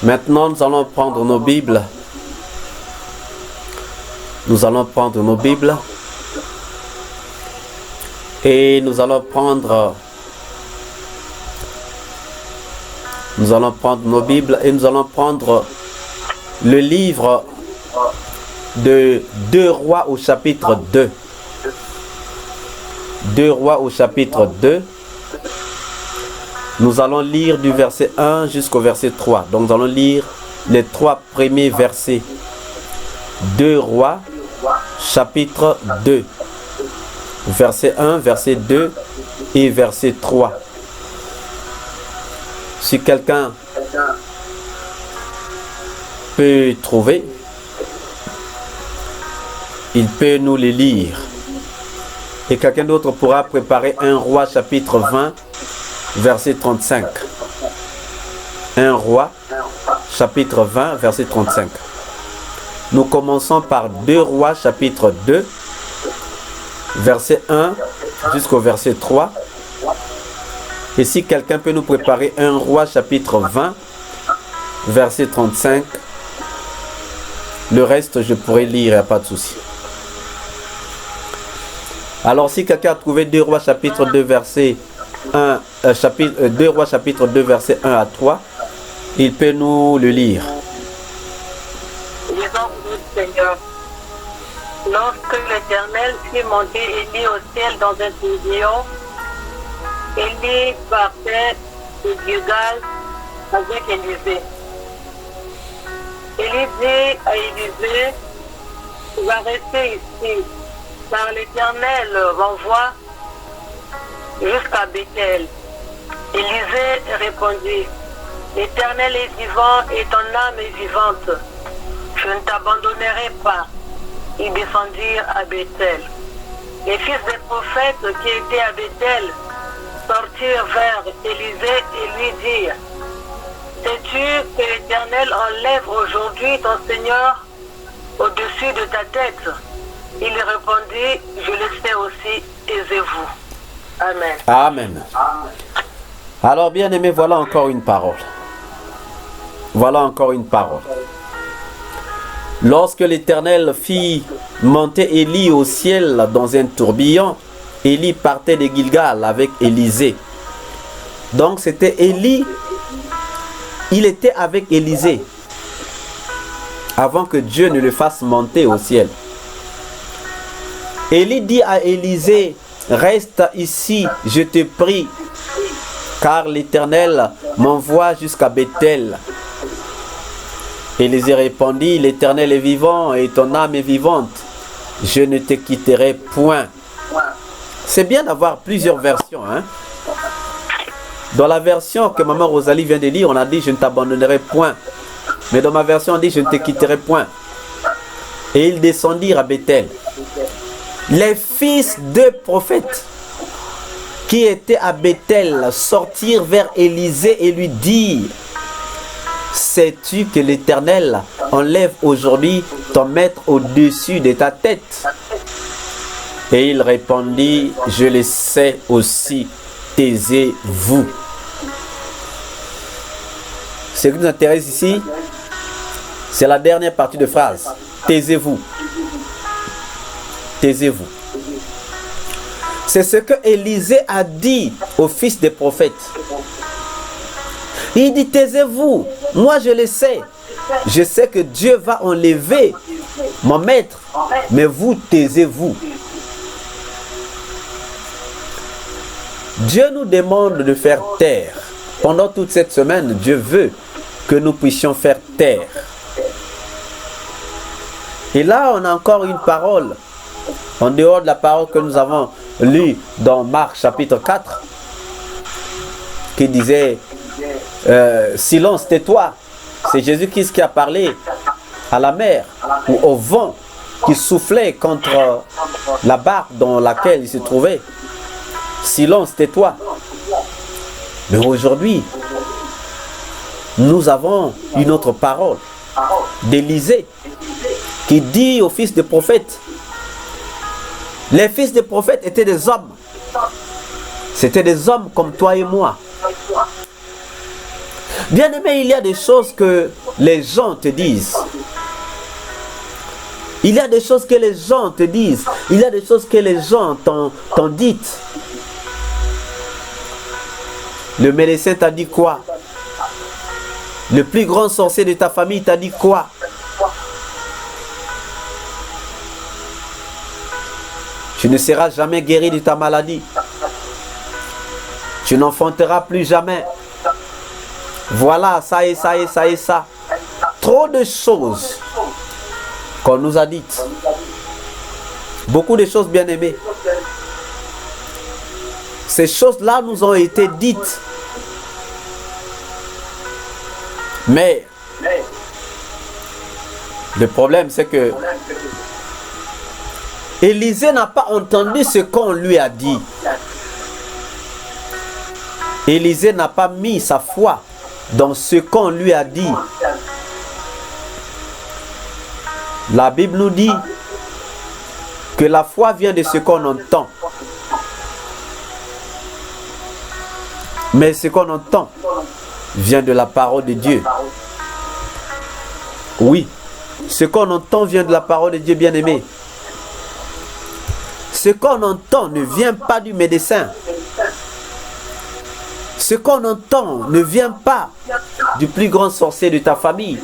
Maintenant, nous allons prendre nos Bibles. Nous allons prendre nos Bibles. Et nous allons prendre nos Bibles et nous allons prendre le livre de 2 Rois au chapitre 2. 2 Rois au chapitre 2. Nous allons lire du verset 1 jusqu'au verset 3. Donc nous allons lire les 3 premiers versets. 2 Rois chapitre 2. Verset 1, verset 2 et verset 3. Si quelqu'un peut trouver, il peut nous les lire. Et quelqu'un d'autre pourra préparer 1 Roi chapitre 20, verset 35. 1 Roi chapitre 20, verset 35. Nous commençons par 2 Rois chapitre 2, verset 1 jusqu'au verset 3. Et si quelqu'un peut nous préparer 1 Roi chapitre 20, verset 35, le reste je pourrais lire, il n'y a pas de souci. Alors si quelqu'un a trouvé 2 Rois chapitre 2, verset 1, 2 Rois chapitre 2, verset 1 à 3, il peut nous le lire. Lisons, Seigneur. Lorsque l'Éternel fit monter Élie au ciel dans un tourbillon, Élie partait de Gilgal avec Élisée. Élie dit à Élisée, tu vas rester ici, car l'Éternel m'envoie jusqu'à Bethel. Élisée répondit, l'Éternel est vivant et ton âme est vivante. Je ne t'abandonnerai pas. Ils descendirent à Bethel. Les fils des prophètes qui étaient à Bethel sortirent vers Élisée et lui dirent, sais-tu que l'Éternel enlève aujourd'hui ton Seigneur au-dessus de ta tête? Il répondit, je le sais aussi, taisez-vous. Amen. Amen. Alors bien aimé, voilà encore une parole. Voilà encore une parole. Lorsque l'Éternel fit monter Élie au ciel dans un tourbillon, Élie partait de Gilgal avec Élisée. Donc c'était Élie, il était avec Élisée avant que Dieu ne le fasse monter au ciel. Élie dit à Élisée, reste ici, je te prie, car l'Éternel m'envoie jusqu'à Bethel. Élisée répondit, l'Éternel est vivant et ton âme est vivante. Je ne te quitterai point. C'est bien d'avoir plusieurs versions. Hein? Dans la version que maman Rosalie vient de lire, on a dit, je ne t'abandonnerai point. Mais dans ma version, on dit, je ne te quitterai point. Et ils descendirent à Bethel. Les fils de prophètes qui étaient à Bethel sortirent vers Élisée et lui dirent, sais-tu que l'Éternel enlève aujourd'hui ton maître au-dessus de ta tête? Et il répondit, je le sais aussi, taisez-vous. Ce qui nous intéresse ici, c'est la dernière partie de phrase. Taisez-vous. Taisez-vous. C'est ce que Élisée a dit aux fils des prophètes. Il dit, taisez-vous. Moi, je le sais. Je sais que Dieu va enlever mon maître. Mais vous, taisez-vous. Dieu nous demande de faire taire. Pendant toute cette semaine, Dieu veut que nous puissions faire taire. Et là, on a encore une parole. En dehors de la parole que nous avons lue dans Marc chapitre 4. Qui disait... silence, tais-toi. C'est Jésus-Christ qui a parlé à la mer ou au vent qui soufflait contre la barque dans laquelle il se trouvait. Silence, tais-toi. Mais aujourd'hui, nous avons une autre parole d'Élisée qui dit aux fils des prophètes. Les fils des prophètes étaient des hommes. C'étaient des hommes comme toi et moi. Bien-aimé, il y a des choses que les gens te disent. Il y a des choses que les gens te disent. Il y a des choses que les gens t'ont dites. Le médecin t'a dit quoi? Le plus grand sorcier de ta famille t'a dit quoi? Tu ne seras jamais guéri de ta maladie. Tu n'enfanteras plus jamais. Voilà, ça et ça et ça et ça. Trop de choses qu'on nous a dites. Beaucoup de choses, bien aimées. Ces choses-là nous ont été dites. Mais le problème, c'est que Élisée n'a pas entendu ce qu'on lui a dit. Élisée n'a pas mis sa foi dans ce qu'on lui a dit. La Bible nous dit que la foi vient de ce qu'on entend. Mais ce qu'on entend vient de la parole de Dieu. Oui, ce qu'on entend vient de la parole de Dieu, bien-aimé. Ce qu'on entend ne vient pas du médecin. Ce qu'on entend ne vient pas du plus grand sorcier de ta famille.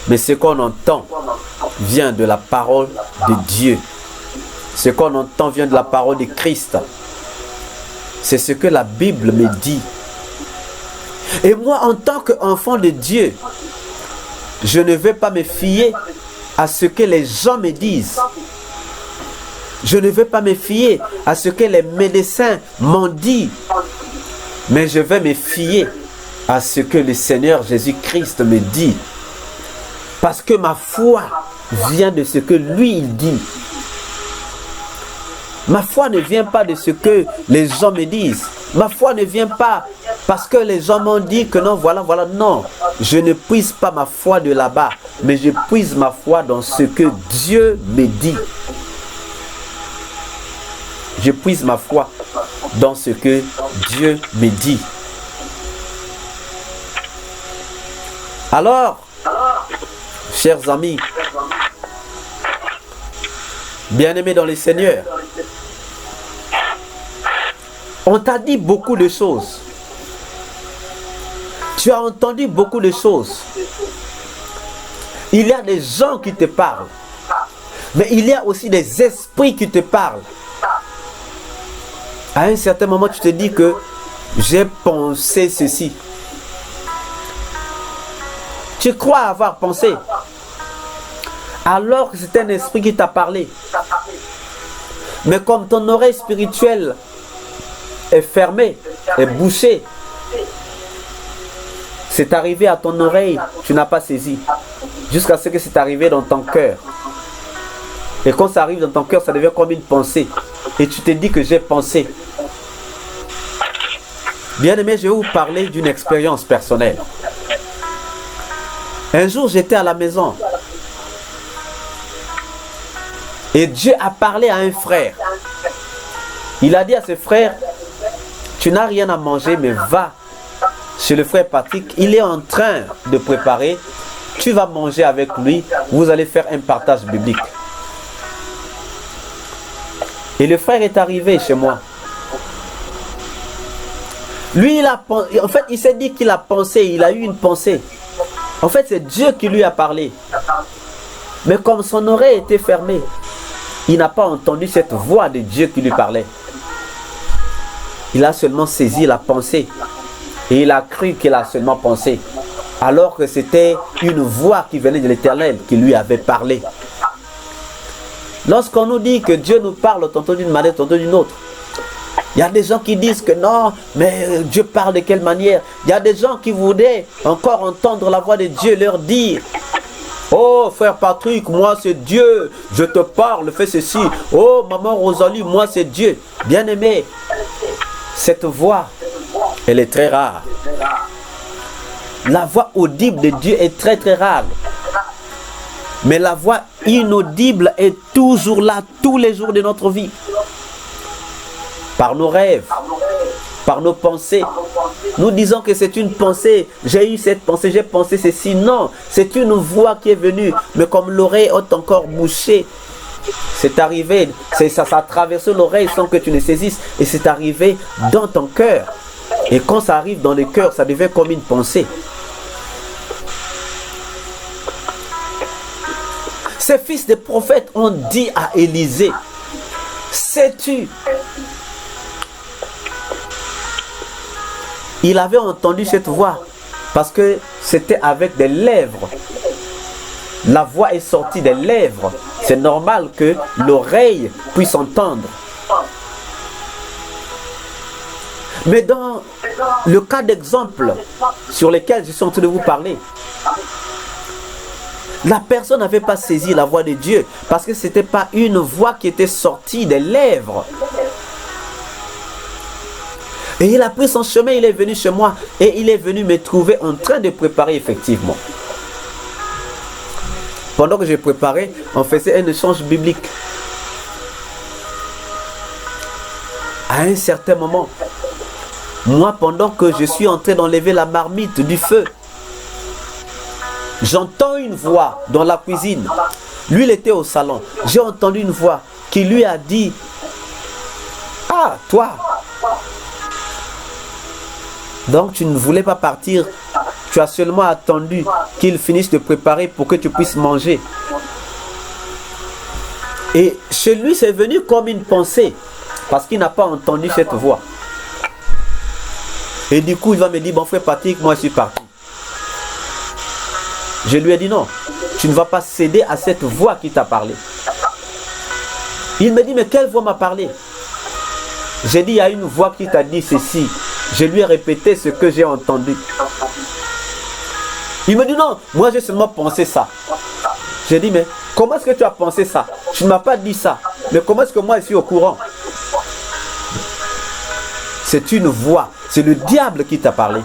Mais ce qu'on entend vient de la parole de Dieu. Ce qu'on entend vient de la parole de Christ. C'est ce que la Bible me dit. Et moi, en tant qu'enfant de Dieu, je ne vais pas me fier à ce que les gens me disent. Je ne vais pas me fier à ce que les médecins m'ont dit. Mais je vais me fier à ce que le Seigneur Jésus-Christ me dit. Parce que ma foi vient de ce que lui il dit. Ma foi ne vient pas de ce que les gens me disent. Ma foi ne vient pas parce que les gens m'ont dit que non, voilà, voilà. Non, je ne puise pas ma foi de là-bas, mais je puise ma foi dans ce que Dieu me dit. Je puise ma foi dans ce que Dieu me dit. Alors, chers amis, bien-aimés dans le Seigneur, on t'a dit beaucoup de choses. Tu as entendu beaucoup de choses. Il y a des gens qui te parlent. Mais il y a aussi des esprits qui te parlent. À un certain moment, tu te dis que j'ai pensé ceci. Tu crois avoir pensé. Alors que c'est un esprit qui t'a parlé. Mais comme ton oreille spirituelle est fermée, est bouchée, c'est arrivé à ton oreille, tu n'as pas saisi. Jusqu'à ce que c'est arrivé dans ton cœur. Et quand ça arrive dans ton cœur, ça devient comme une pensée. Et tu te dis que j'ai pensé. Bien-aimé, je vais vous parler d'une expérience personnelle. Un jour, j'étais à la maison. Et Dieu a parlé à un frère. Il a dit à ce frère, tu n'as rien à manger, mais va chez le frère Patrick. Il est en train de préparer. Tu vas manger avec lui. Vous allez faire un partage biblique. Et le frère est arrivé chez moi. Lui, en fait, il s'est dit qu'il a pensé. Il a eu une pensée. En fait, c'est Dieu qui lui a parlé. Mais comme son oreille était fermée, il n'a pas entendu cette voix de Dieu qui lui parlait. Il a seulement saisi la pensée. Et il a cru qu'il a seulement pensé. Alors que c'était une voix qui venait de l'Éternel qui lui avait parlé. Lorsqu'on nous dit que Dieu nous parle tantôt d'une manière, tantôt d'une autre, il y a des gens qui disent que non, mais Dieu parle de quelle manière? Il y a des gens qui voudraient encore entendre la voix de Dieu leur dire: oh frère Patrick, moi c'est Dieu, je te parle, fais ceci. Oh maman Rosalie, moi c'est Dieu. Bien-aimé, cette voix, elle est très rare. La voix audible de Dieu est très très rare. Mais la voix inaudible est toujours là, tous les jours de notre vie. Par nos rêves, par nos pensées. Nous disons que c'est une pensée, j'ai eu cette pensée, j'ai pensé ceci. Non, c'est une voix qui est venue, mais comme l'oreille est encore bouchée, c'est arrivé, ça a traversé l'oreille sans que tu ne saisisses, et c'est arrivé dans ton cœur. Et quand ça arrive dans le cœur, ça devient comme une pensée. Ces fils de prophètes ont dit à Élisée, sais-tu? Il avait entendu cette voix parce que c'était avec des lèvres. La voix est sortie des lèvres. C'est normal que l'oreille puisse entendre. Mais dans le cas d'exemple sur lequel je suis en train de vous parler, la personne n'avait pas saisi la voix de Dieu parce que ce n'était pas une voix qui était sortie des lèvres. Et il a pris son chemin, il est venu chez moi et il est venu me trouver en train de préparer effectivement. Pendant que je préparais, on faisait un échange biblique. À un certain moment, moi, pendant que je suis en train d'enlever la marmite du feu, j'entends une voix dans la cuisine. Lui, il était au salon. J'ai entendu une voix qui lui a dit, « Ah, toi, donc tu ne voulais pas partir, tu as seulement attendu qu'il finisse de préparer pour que tu puisses manger. » Et chez lui, c'est venu comme une pensée, parce qu'il n'a pas entendu cette voix. Et du coup, il va me dire, bon frère Patrick, moi je suis parti. Je lui ai dit non, tu ne vas pas céder à cette voix qui t'a parlé. Il me dit, mais quelle voix m'a parlé? J'ai dit, il y a une voix qui t'a dit ceci. Je lui ai répété ce que j'ai entendu. Il me dit, non, moi j'ai seulement pensé ça. J'ai dit, mais comment est-ce que tu as pensé ça? Tu ne m'as pas dit ça. Mais comment est-ce que moi je suis au courant? C'est une voix, c'est le diable qui t'a parlé.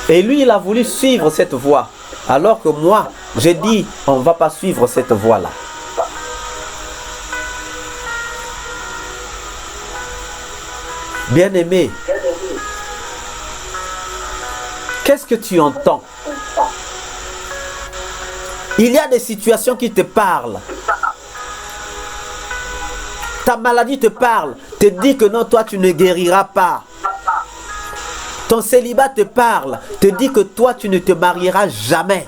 Et lui, il a voulu suivre cette voie. Alors que moi, j'ai dit, on ne va pas suivre cette voie-là. Bien-aimé, qu'est-ce que tu entends? Il y a des situations qui te parlent. Ta maladie te parle, te dit que non, toi, tu ne guériras pas. Ton célibat te parle, te dit que toi, tu ne te marieras jamais.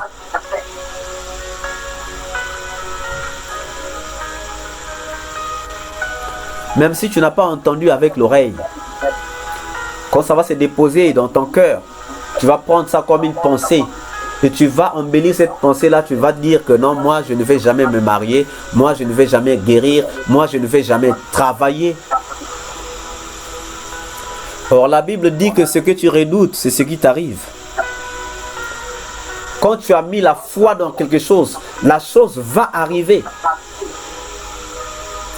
Même si tu n'as pas entendu avec l'oreille, quand ça va se déposer dans ton cœur, tu vas prendre ça comme une pensée. Et tu vas embellir cette pensée-là, tu vas dire que non, moi, je ne vais jamais me marier, moi, je ne vais jamais guérir, moi, je ne vais jamais travailler. Or, la Bible dit que ce que tu redoutes, c'est ce qui t'arrive. Quand tu as mis la foi dans quelque chose, la chose va arriver.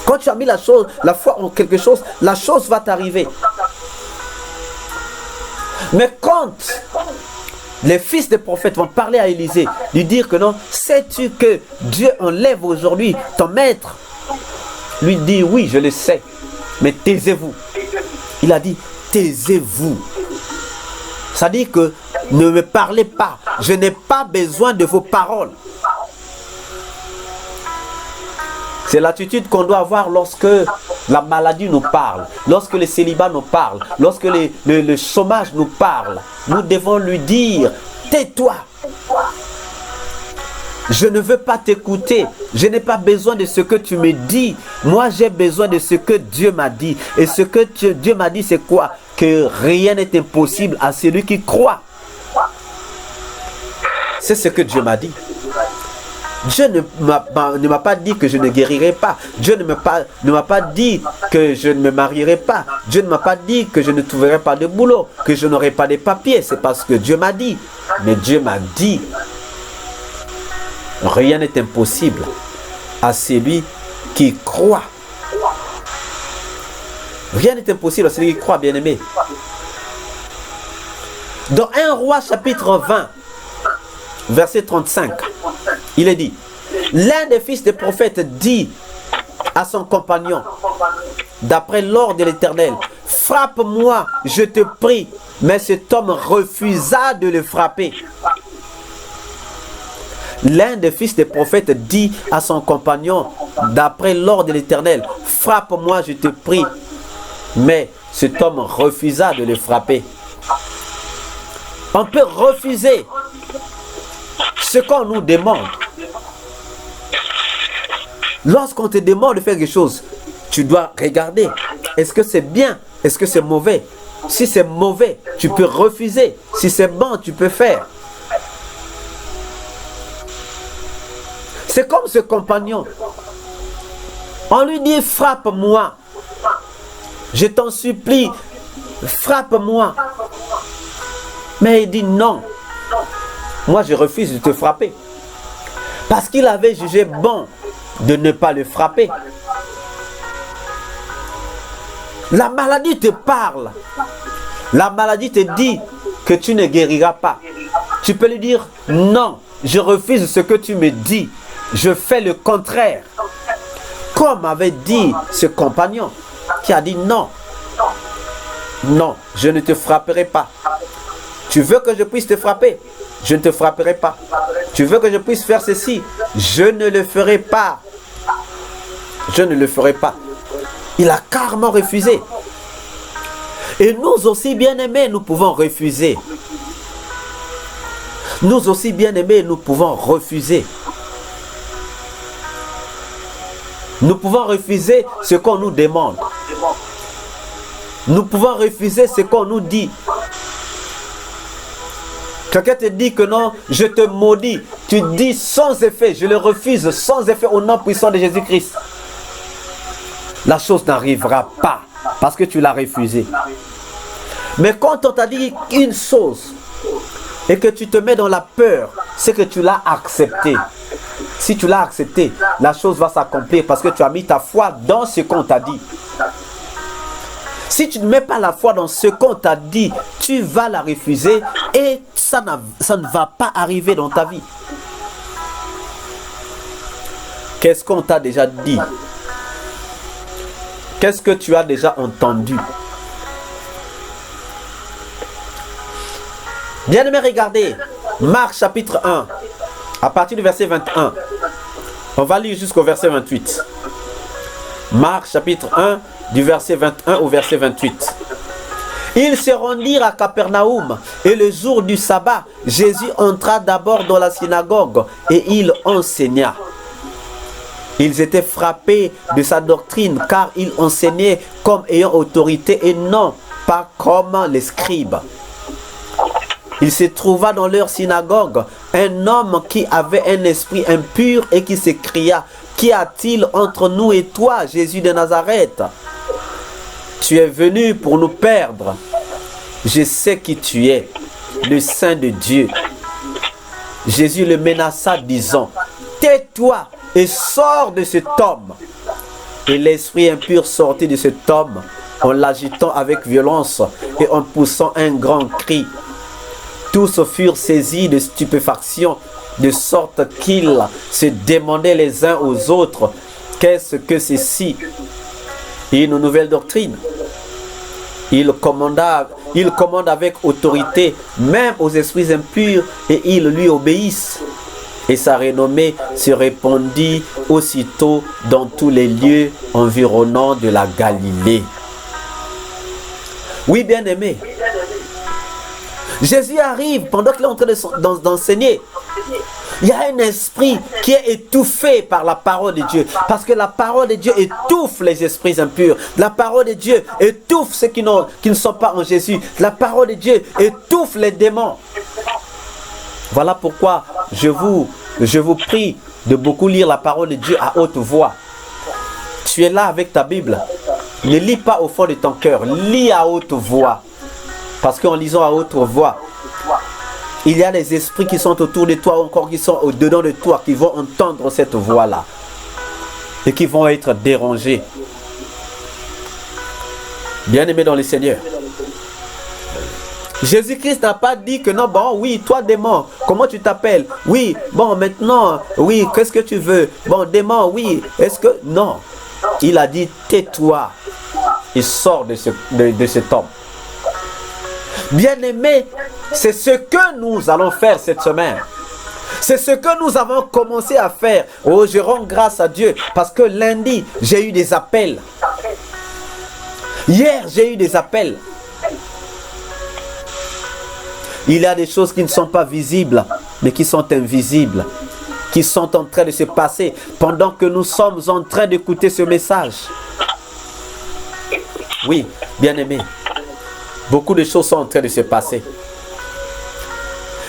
Quand tu as mis la foi en quelque chose, la chose va t'arriver. Mais quand les fils des prophètes vont parler à Élisée, lui dire que non, sais-tu que Dieu enlève aujourd'hui ton maître? Lui dit, oui, je le sais, mais taisez-vous. Il a dit, taisez-vous. Ça dit que ne me parlez pas. Je n'ai pas besoin de vos paroles. C'est l'attitude qu'on doit avoir lorsque la maladie nous parle, lorsque le célibat nous parle, lorsque le chômage nous parle. Nous devons lui dire, tais-toi. Je ne veux pas t'écouter. Je n'ai pas besoin de ce que tu me dis. Moi, j'ai besoin de ce que Dieu m'a dit. Et ce que Dieu m'a dit, c'est quoi? Que rien n'est impossible à celui qui croit. C'est ce que Dieu m'a dit. Dieu ne m'a pas dit que je ne guérirai pas. Dieu ne m'a pas dit que je ne me marierai pas. Dieu ne m'a pas dit que je ne trouverai pas de boulot, que je n'aurai pas de papiers. C'est parce que Dieu m'a dit. Mais Dieu m'a dit, rien n'est impossible à celui qui croit. Rien n'est impossible à celui qui croit, bien-aimé. Dans 1 Roi chapitre 20, verset 35, il est dit, l'un des fils des prophètes dit à son compagnon, d'après l'ordre de l'Éternel, frappe-moi, je te prie. Mais cet homme refusa de le frapper. L'un des fils des prophètes dit à son compagnon, d'après l'ordre de l'Éternel, frappe-moi, je te prie. Mais cet homme refusa de le frapper. On peut refuser ce qu'on nous demande. Lorsqu'on te demande de faire quelque chose, tu dois regarder. Est-ce que c'est bien? Est-ce que c'est mauvais? Si c'est mauvais, tu peux refuser. Si c'est bon, tu peux faire. C'est comme ce compagnon. On lui dit, frappe-moi. Je t'en supplie, frappe-moi. Mais il dit non. Moi, je refuse de te frapper. Parce qu'il avait jugé bon de ne pas le frapper. La maladie te parle. La maladie te dit que tu ne guériras pas. Tu peux lui dire non, je refuse ce que tu me dis. Je fais le contraire. Comme avait dit ce compagnon qui a dit non. Non, je ne te frapperai pas. Tu veux que je puisse te frapper? Je ne te frapperai pas. Tu veux que je puisse faire ceci? Je ne le ferai pas. Je ne le ferai pas. Il a carrément refusé. Et nous aussi, bien-aimés, nous pouvons refuser. Nous aussi, bien-aimés, nous pouvons refuser. Nous pouvons refuser ce qu'on nous demande. Nous pouvons refuser ce qu'on nous dit. Quelqu'un te dit que non, je te maudis. Tu dis sans effet, je le refuse sans effet au nom puissant de Jésus-Christ. La chose n'arrivera pas parce que tu l'as refusé. Mais quand on t'a dit une chose et que tu te mets dans la peur, c'est que tu l'as accepté. Si tu l'as accepté, la chose va s'accomplir parce que tu as mis ta foi dans ce qu'on t'a dit. Si tu ne mets pas la foi dans ce qu'on t'a dit, tu vas la refuser et ça ne va pas arriver dans ta vie. Qu'est-ce qu'on t'a déjà dit? Qu'est-ce que tu as déjà entendu? Bien-aimés, regardez, Marc chapitre 1, à partir du verset 21. On va lire jusqu'au verset 28. Marc chapitre 1, du verset 21 au verset 28. Ils se rendirent à Capernaum et le jour du sabbat, Jésus entra d'abord dans la synagogue et il enseigna. Ils étaient frappés de sa doctrine car il enseignait comme ayant autorité et non pas comme les scribes. Il se trouva dans leur synagogue un homme qui avait un esprit impur et qui s'écria: qu'y a-t-il entre nous et toi, Jésus de Nazareth? Tu es venu pour nous perdre. Je sais qui tu es, le Saint de Dieu. Jésus le menaça, disant: tais-toi et sors de cet homme. Et l'esprit impur sortit de cet homme en l'agitant avec violence et en poussant un grand cri. Tous furent saisis de stupéfaction, de sorte qu'ils se demandaient les uns aux autres: qu'est-ce que ceci? Une nouvelle doctrine. Il commande avec autorité même aux esprits impurs et ils lui obéissent. Et sa renommée se répandit aussitôt dans tous les lieux environnants de la Galilée. Oui, bien-aimés, Jésus arrive pendant qu'il est en train d'enseigner. Il y a un esprit qui est étouffé par la parole de Dieu. Parce que la parole de Dieu étouffe les esprits impurs. La parole de Dieu étouffe ceux qui ne sont pas en Jésus. La parole de Dieu étouffe les démons. Voilà pourquoi je vous prie de beaucoup lire la parole de Dieu à haute voix. Tu es là avec ta Bible. Ne lis pas au fond de ton cœur. Lis à haute voix. Parce qu'en lisant à haute voix, il y a des esprits qui sont autour de toi, encore qui sont au-dedans de toi, qui vont entendre cette voix-là. Et qui vont être dérangés. Bien-aimés dans le Seigneur. Jésus-Christ n'a pas dit que non, bon, oui, toi démon, comment tu t'appelles? Oui, bon, maintenant, oui, qu'est-ce que tu veux? Bon, démon, oui, est-ce que... Non. Il a dit, tais-toi et sors de cet homme. Bien-aimé, c'est ce que nous allons faire cette semaine. C'est ce que nous avons commencé à faire. Oh, je rends grâce à Dieu parce que lundi, j'ai eu des appels. Hier, j'ai eu des appels. Il y a des choses qui ne sont pas visibles, mais qui sont invisibles, qui sont en train de se passer pendant que nous sommes en train d'écouter ce message. Oui, bien-aimé, beaucoup de choses sont en train de se passer.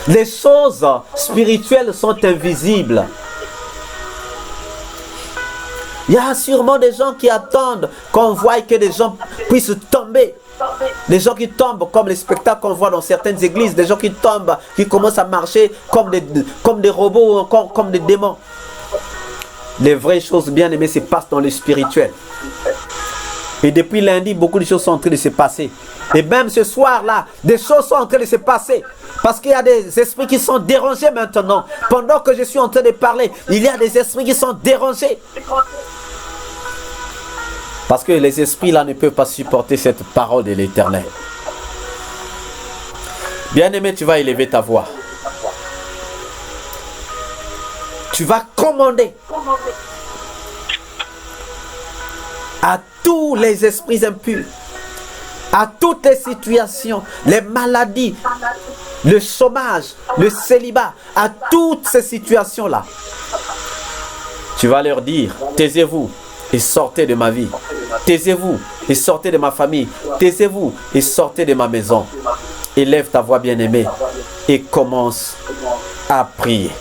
Les choses spirituelles sont invisibles. Il y a sûrement des gens qui attendent qu'on voie que des gens puissent tomber. Des gens qui tombent comme les spectacles qu'on voit dans certaines églises. Des gens qui tombent, qui commencent à marcher comme des robots ou encore comme des démons. Les vraies choses, bien aimées, se passent dans le spirituel. Et depuis lundi, beaucoup de choses sont en train de se passer. Et même ce soir-là, des choses sont en train de se passer. Parce qu'il y a des esprits qui sont dérangés maintenant. Pendant que je suis en train de parler, il y a des esprits qui sont dérangés. Parce que les esprits là ne peuvent pas supporter cette parole de l'Éternel. Bien-aimé, tu vas élever ta voix. Tu vas commander à tous les esprits impurs, à toutes les situations, les maladies, le chômage, le célibat, à toutes ces situations-là. Tu vas leur dire, taisez-vous et sortez de ma vie. Taisez-vous et sortez de ma famille. Taisez-vous et sortez de ma maison. Élève ta voix bien-aimée et commence à prier.